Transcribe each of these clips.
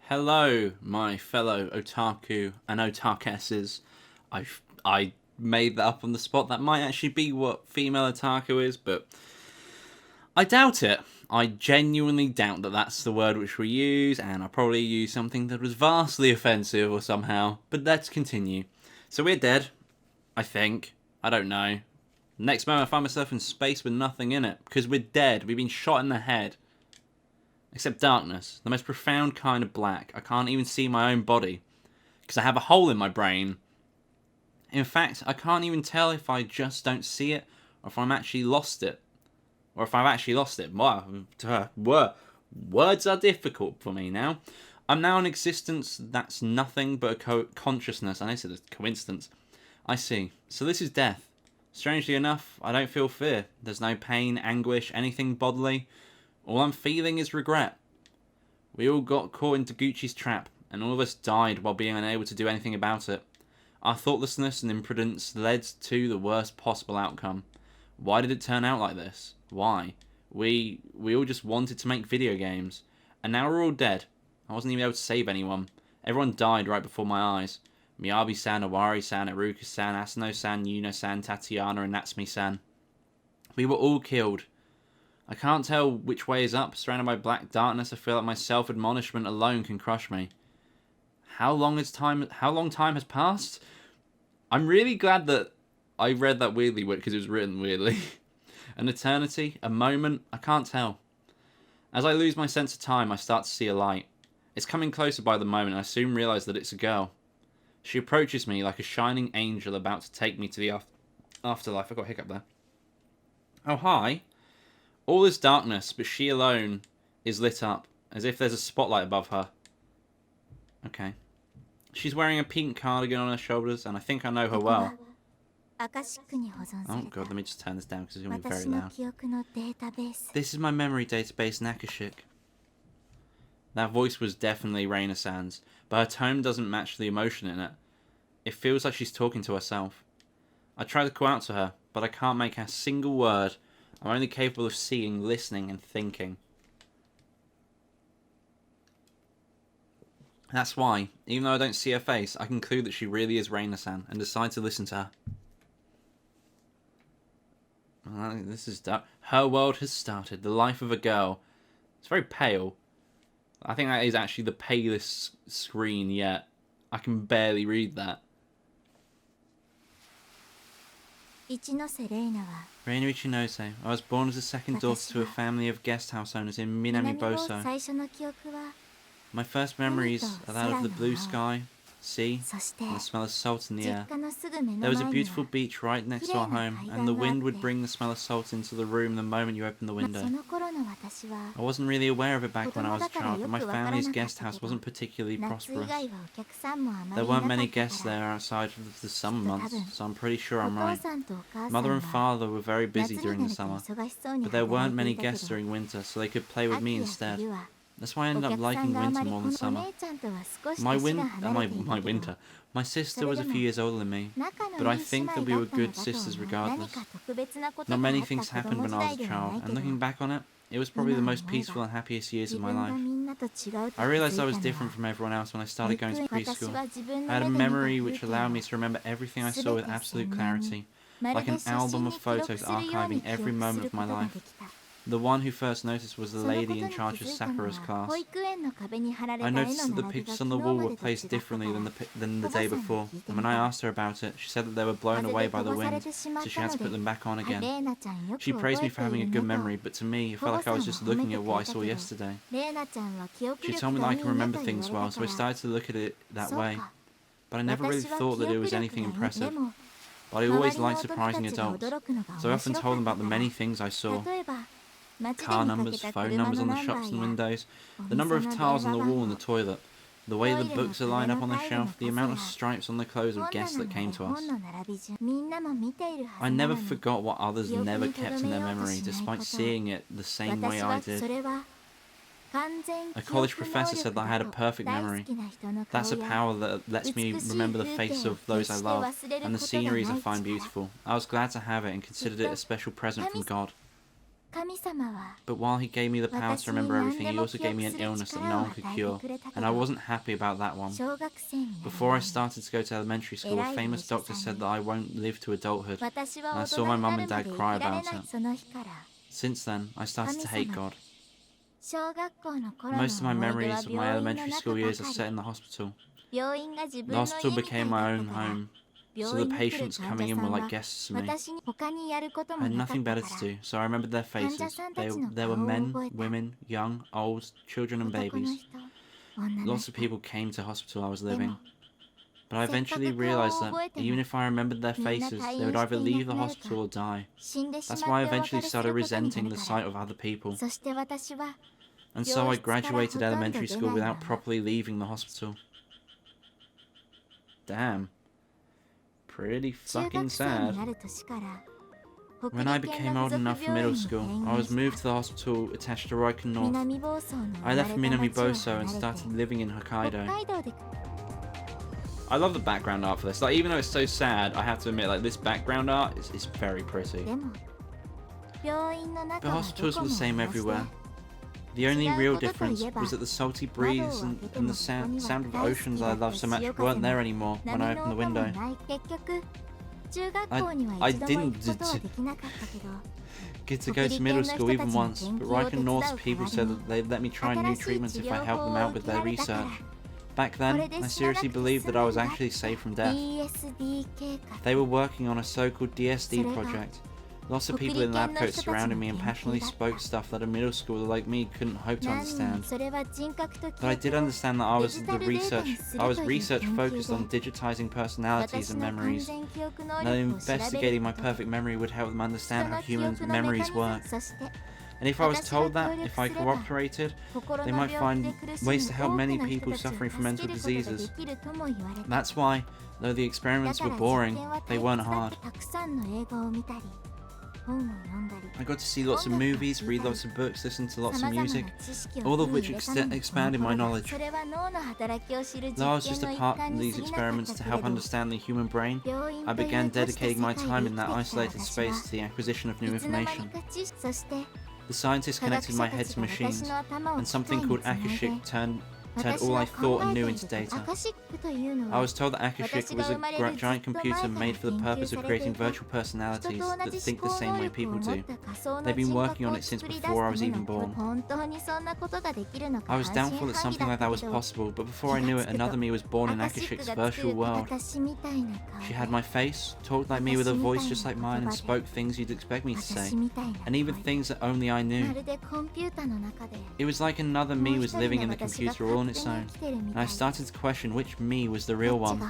Hello, my fellow otaku and otakesses. I made that up on the spot. That might actually be what female otaku is, but I doubt it. I genuinely doubt that that's the word which we use, and I probably used something that was vastly offensive or somehow. But let's continue. So we're dead, I think. I don't know. Next moment I find myself in space with nothing in it, because we're dead. We've been shot in the head. Except darkness, the most profound kind of black. I can't even see my own body, because I have a hole in my brain. In fact, I can't even tell if I just don't see it, or if I'm actually lost it. Or if I've actually lost it. Words are difficult for me now. I'm now in existence that's nothing but a consciousness. I said a coincidence. I see. So this is death. Strangely enough, I don't feel fear. There's no pain, anguish, anything bodily. All I'm feeling is regret. We all got caught into Gucci's trap, and all of us died while being unable to do anything about it. Our thoughtlessness and imprudence led to the worst possible outcome. Why did it turn out like this? Why? We all just wanted to make video games. And now we're all dead. I wasn't even able to save anyone. Everyone died right before my eyes. Miyabi-san, Owari-san, Iruka-san, Asano-san, Yuno-san, Tatiana, and Natsumi-san. We were all killed. I can't tell which way is up. Surrounded by black darkness, I feel like my self-admonishment alone can crush me. How long time has passed? I'm really glad that I read that weirdly because it was written weirdly. An eternity? A moment? I can't tell. As I lose my sense of time, I start to see a light. It's coming closer by the moment, and I soon realise that it's a girl. She approaches me like a shining angel about to take me to the afterlife. I got a hiccup there. Oh, hi. All is darkness, but she alone is lit up, as if there's a spotlight above her. Okay. She's wearing a pink cardigan on her shoulders, and I think I know her well. Oh god, let me just turn this down because it's going to be very loud. This is my memory database, Nakashik. That voice was definitely Reina-san's, but her tone doesn't match the emotion in it. It feels like she's talking to herself. I try to call out to her, but I can't make a single word. I'm only capable of seeing, listening, and thinking. That's why, even though I don't see her face, I conclude that she really is Reina-san, and decide to listen to her. This is dark. Her world has started. The life of a girl. It's very pale. I think that is actually the palest screen yet. I can barely read that. Reina Ichinose. I was born as the second daughter to a family of guest house owners in Minami Boso. My first memories are that of the blue sky, sea, and the smell of salt in the air. There was a beautiful beach right next to our home, and the wind would bring the smell of salt into the room the moment you opened the window. I wasn't really aware of it back when I was a child, but my family's guest house wasn't particularly prosperous. There weren't many guests there outside of the summer months, so I'm pretty sure I'm right. Mother and father were very busy during the summer, but there weren't many guests during winter, so they could play with me instead. That's why I ended up liking winter more than summer. My sister was a few years older than me, but I think that we were good sisters regardless. Not many things happened when I was a child, and looking back on it, it was probably the most peaceful and happiest years of my life. I realised I was different from everyone else when I started going to preschool. I had a memory which allowed me to remember everything I saw with absolute clarity, like an album of photos archiving every moment of my life. The one who first noticed was the lady in charge of Sakura's class. I noticed that the pictures on the wall were placed differently than the day before, and when I asked her about it, she said that they were blown away by the wind, so she had to put them back on again. She praised me for having a good memory, but to me, it felt like I was just looking at what I saw yesterday. She told me that I can remember things well, so I started to look at it that way. But I never really thought that it was anything impressive. But I always liked surprising adults, so I often told them about the many things I saw. Car numbers, phone numbers on the shops and windows, the number of tiles on the wall in the toilet, the way the books are lined up on the shelf, the amount of stripes on the clothes of guests that came to us. I never forgot what others never kept in their memory, despite seeing it the same way I did. A college professor said that I had a perfect memory. That's a power that lets me remember the face of those I love, and the sceneries I find beautiful. I was glad to have it and considered it a special present from God. But while he gave me the power to remember everything, he also gave me an illness that no one could cure, and I wasn't happy about that one. Before I started to go to elementary school, a famous doctor said that I won't live to adulthood, and I saw my mum and dad cry about it. Since then, I started to hate God. Most of my memories of my elementary school years are set in the hospital. The hospital became my own home, so the patients coming in were like guests to me. I had nothing better to do, so I remembered their faces. There were men, women, young, old, children and babies. Lots of people came to hospital I was living. But I eventually realised that even if I remembered their faces, they would either leave the hospital or die. That's why I eventually started resenting the sight of other people. And so I graduated elementary school without properly leaving the hospital. Damn. Pretty fucking sad. When I became old enough for middle school, I was moved to the hospital attached to Reina North. I left Minamiboso and started living in Hokkaido. I love the background art for this. Like, even though it's so sad, I have to admit, like, this background art is very pretty. The hospitals were the same everywhere. The only real difference was that the salty breeze and the sound of oceans I loved so much weren't there anymore when I opened the window. I didn't get to go to middle school even once, but Reina North's people said that they'd let me try new treatments if I helped them out with their research. Back then, I seriously believed that I was actually safe from death. They were working on a so-called DSD project. Lots of people in lab coats surrounded me and passionately spoke stuff that a middle schooler like me couldn't hope to understand. But I did understand that I was research focused on digitizing personalities and memories, and that investigating my perfect memory would help them understand how human memories work. And if I was told that, if I cooperated, they might find ways to help many people suffering from mental diseases. That's why, though the experiments were boring, they weren't hard. I got to see lots of movies, read lots of books, listen to lots of music, all of which expanded my knowledge. Though I was just a part of these experiments to help understand the human brain, I began dedicating my time in that isolated space to the acquisition of new information. The scientists connected my head to machines, and something called Akashic turned all I thought and knew into data. I was told that Akashic was a giant computer made for the purpose of creating virtual personalities that think the same way people do. They've been working on it since before I was even born. I was doubtful that something like that was possible, but before I knew it, another me was born in Akashic's virtual world. She had my face, talked like me with a voice just like mine, and spoke things you'd expect me to say, and even things that only I knew. It was like another me was living in the computer all on its own, and I started to question which me was the real one.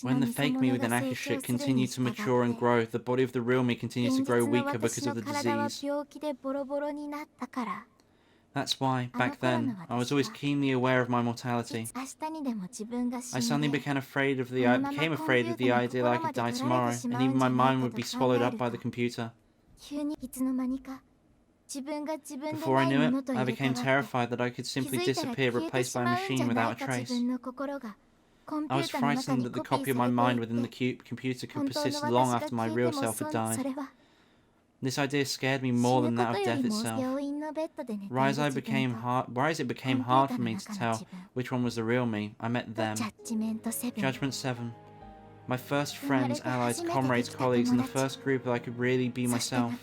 When the fake me within Akashic continued to mature and grow, the body of the real me continued to grow weaker because of the disease. That's why, back then, I was always keenly aware of my mortality. I suddenly became afraid of the idea that I could die tomorrow, and even my mind would be swallowed up by the computer. Before I knew it, I became terrified that I could simply disappear, replaced by a machine without a trace. I was frightened that the copy of my mind within the computer could persist long after my real self had died. This idea scared me more than that of death itself. Whereas it became hard for me to tell which one was the real me, I met them. Judgment 7. My first friends, allies, comrades, colleagues, and the first group that I could really be myself.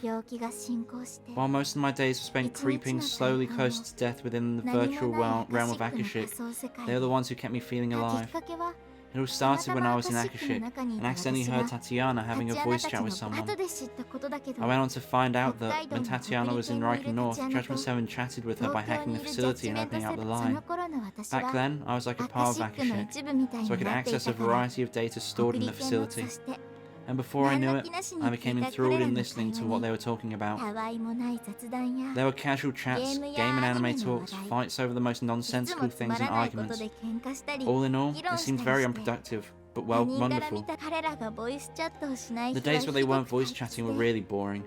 While most of my days were spent creeping slowly closer to death within the virtual realm of Akashic, they are the ones who kept me feeling alive. It all started when I was in Akashic and accidentally heard Tatiana having a voice chat with someone. I went on to find out that when Tatiana was in Reina North, Judgment 7 chatted with her by hacking the facility and opening up the line. Back then, I was like a part of Akashic, so I could access a variety of data stored in the facility. And before I knew it, I became enthralled in listening to what they were talking about. There were casual chats, game and anime talks, fights over the most nonsensical things and arguments. All in all, it seemed very unproductive, but wonderful. The days where they weren't voice chatting were really boring.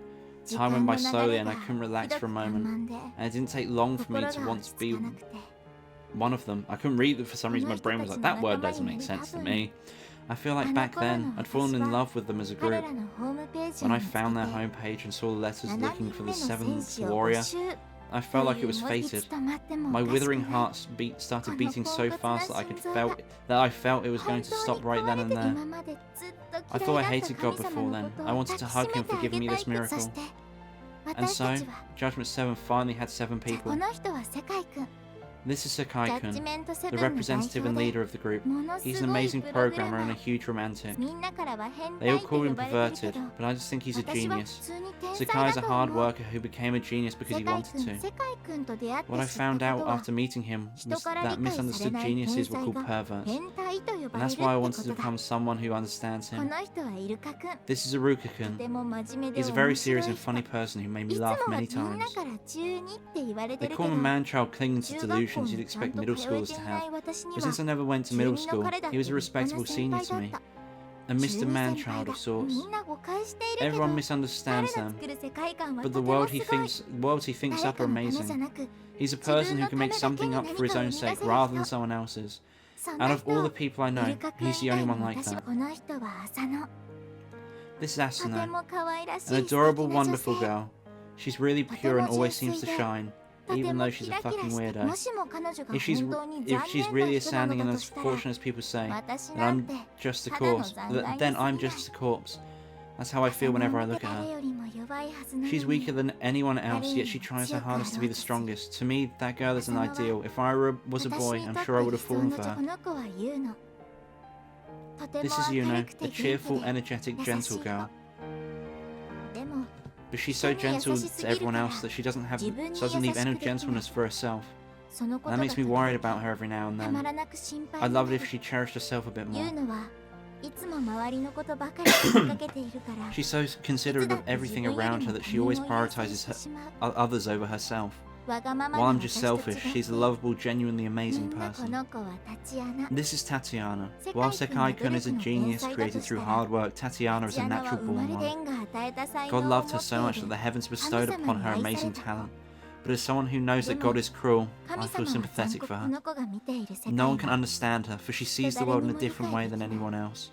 Time went by slowly and I couldn't relax for a moment. And it didn't take long for me to want to be one of them. I couldn't read it for some reason, my brain was like, that word doesn't make sense to me. I feel like back then, I'd fallen in love with them as a group. When I found their homepage and saw the letters looking for the 7th warrior, I felt like it was fated. My withering heart started beating so fast that I felt it was going to stop right then and there. I thought I hated God before then. I wanted to hug him for giving me this miracle. And so, Judgment 7 finally had 7 people. This is Sakai-kun, the representative and leader of the group. He's an amazing programmer and a huge romantic. They all call him perverted, but I just think he's a genius. Sakai is a hard worker who became a genius because he wanted to. What I found out after meeting him was that misunderstood geniuses were called perverts. And that's why I wanted to become someone who understands him. This is Iruka-kun. He's a very serious and funny person who made me laugh many times. They call him a man-child clinging to delusions you'd expect middle schoolers to have, but since I never went to middle school, he was a respectable senior to me. A Mr. Man-child of sorts. Everyone misunderstands them, but the worlds he thinks up are amazing. He's a person who can make something up for his own sake rather than someone else's. Out of all the people I know, he's the only one like that. This is Asano, an adorable, wonderful girl. She's really pure and always seems to shine, even though she's a fucking weirdo. If she's really as sounding and as fortunate as people say, then I'm just a corpse. That's how I feel whenever I look at her. She's weaker than anyone else, yet she tries her hardest to be the strongest. To me, that girl is an ideal. If I was a boy, I'm sure I would have fallen for her. This is Yuno, a cheerful, energetic, gentle girl. But she's so gentle to everyone else that she doesn't leave any gentleness for herself. And that makes me worried about her every now and then. I'd love it if she cherished herself a bit more. She's so considerate of everything around her that she always prioritizes others over herself. While I'm just selfish, she's a lovable, genuinely amazing person. This is Tatiana. While Sakai-kun is a genius created through hard work, Tatiana is a natural born one. God loved her so much that the heavens bestowed upon her amazing talent. But as someone who knows that God is cruel, I feel sympathetic for her. No one can understand her, for she sees the world in a different way than anyone else.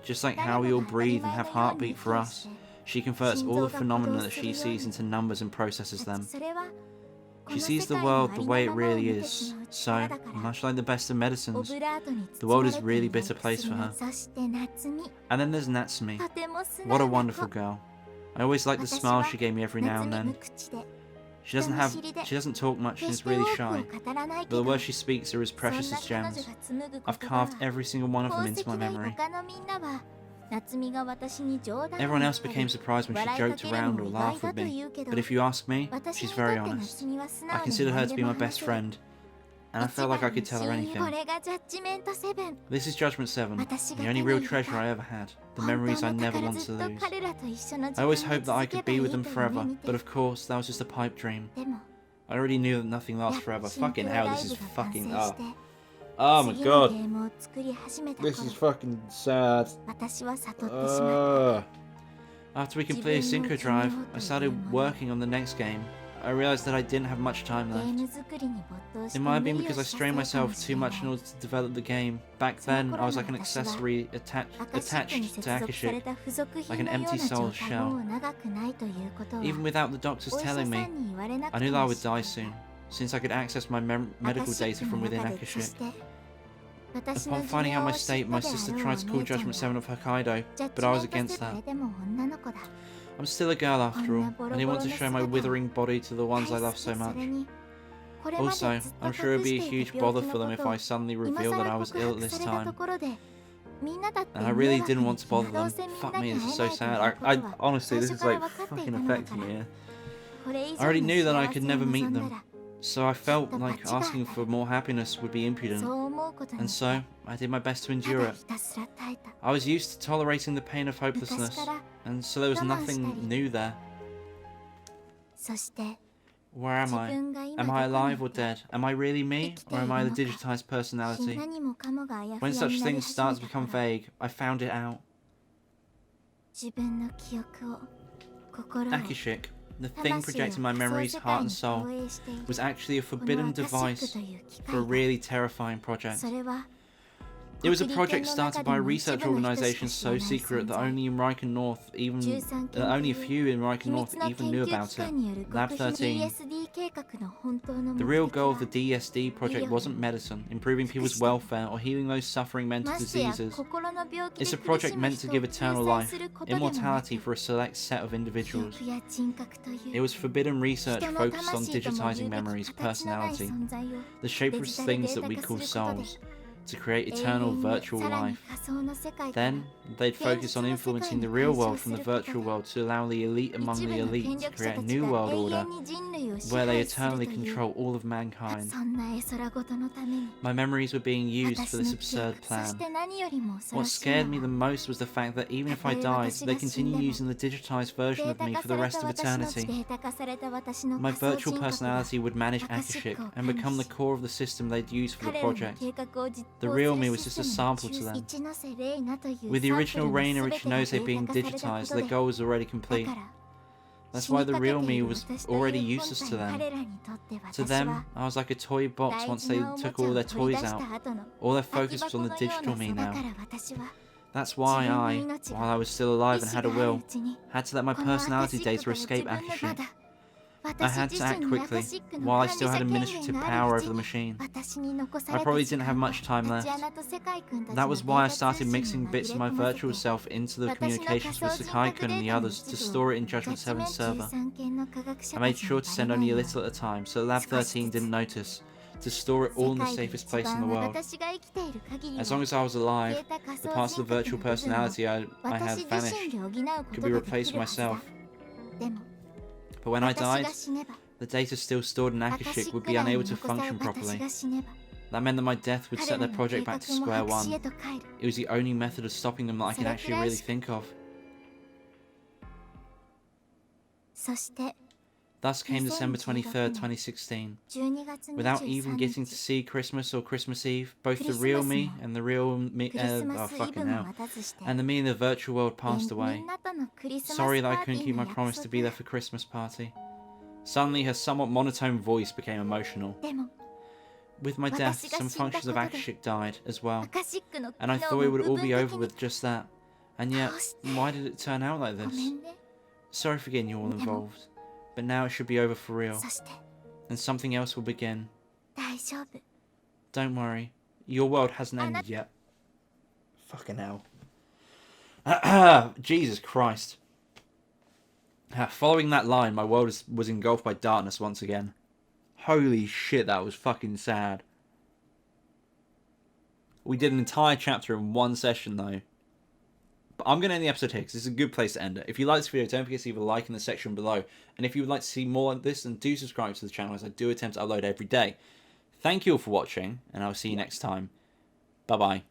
Just like how we all breathe and have heartbeat for us, she converts all the phenomena that she sees into numbers and processes them. She sees the world the way it really is, so, much like the best of medicines, the world is a really bitter place for her. And then there's Natsumi. What a wonderful girl. I always like the smile she gave me every now and then. She doesn't talk much and is really shy, but the words she speaks are as precious as gems. I've carved every single one of them into my memory. Everyone else became surprised when she joked around or laughed with me, but if you ask me, she's very honest. I consider her to be my best friend, and I felt like I could tell her anything. This is Judgment 7, the only real treasure I ever had, the memories I never want to lose. I always hoped that I could be with them forever, but of course, that was just a pipe dream. I already knew that nothing lasts forever. Fucking hell, this is fucking... Oh my god. This is fucking sad. After we completed Synchro Drive, I started working on the next game. I realised that I didn't have much time left. It might have been because I strained myself too much in order to develop the game. Back then, I was like an accessory attached to Akashic, like an empty soul shell. Even without the doctors telling me, I knew that I would die soon, since I could access my medical data from within Akashic. Upon finding out my state, my sister tried to call Judgment 7 of Hokkaido, but I was against that. I'm still a girl after all. I didn't want to show my withering body to the ones I love so much. Also, I'm sure it would be a huge bother for them if I suddenly revealed that I was ill at this time. And I really didn't want to bother them. Fuck me, this is so sad. I honestly, this is like fucking affecting me. I already knew that I could never meet them, so I felt like asking for more happiness would be impudent. And so, I did my best to endure it. I was used to tolerating the pain of hopelessness, and so there was nothing new there. Where am I? Am I alive or dead? Am I really me, or am I the digitized personality? When such things start to become vague, I found it out. Akashic, the thing projecting my memories, heart and soul, was actually a forbidden device for a really terrifying project. It was a project started by a research organisation so secret that only in Riken North, only a few in Riken North even knew about it. Lab 13. The real goal of the DSD project wasn't medicine, improving people's welfare, or healing those suffering mental diseases. It's a project meant to give eternal life, immortality for a select set of individuals. It was forbidden research focused on digitizing memories, personality, the shapeless things that we call souls, to create eternal virtual life. Then, they'd focus on influencing the real world from the virtual world to allow the elite among the elite to create a new world order where they eternally control all of mankind. My memories were being used for this absurd plan. What scared me the most was the fact that even if I died, they continue using the digitized version of me for the rest of eternity. My virtual personality would manage Akashic and become the core of the system they'd use for the project. The real me was just a sample to them. With the original Reina and Ichinose being digitized, their goal was already complete. That's why the real me was already useless to them. To them, I was like a toy box once they took all their toys out. All their focus was on the digital me now. That's why I, while I was still alive and had a will, had to let my personality data escape Akashic. I had to act quickly, while I still had administrative power over the machine. I probably didn't have much time left. That was why I started mixing bits of my virtual self into the communications with Sakai-kun and the others to store it in Judgment 7's server. I made sure to send only a little at a time, so Lab 13 didn't notice, to store it all in the safest place in the world. As long as I was alive, the parts of the virtual personality I had vanished could be replaced with myself. But when I died, the data still stored in Akashic would be unable to function properly. That meant that my death would set their project back to square one. It was the only method of stopping them that I could actually really think of. Thus came December 23rd, 2016. Without even getting to see Christmas or Christmas Eve, both the real me and the real me, and the me in the virtual world passed away. Sorry that I couldn't keep my promise to be there for Christmas party. Suddenly her somewhat monotone voice became emotional. With my death, some functions of Akashic died as well, and I thought it would all be over with just that. And yet, why did it turn out like this? Sorry for getting you all involved. But now it should be over for real. And something else will begin. Don't worry. Your world hasn't ended yet. Fucking hell. Jesus Christ. Following that line, my world was engulfed by darkness once again. Holy shit, that was fucking sad. We did an entire chapter in one session though. But I'm going to end the episode here because this is a good place to end it. If you like this video, don't forget to leave a like in the section below. And if you would like to see more like this, then do subscribe to the channel as I do attempt to upload every day. Thank you all for watching, and I'll see you next time. Bye-bye.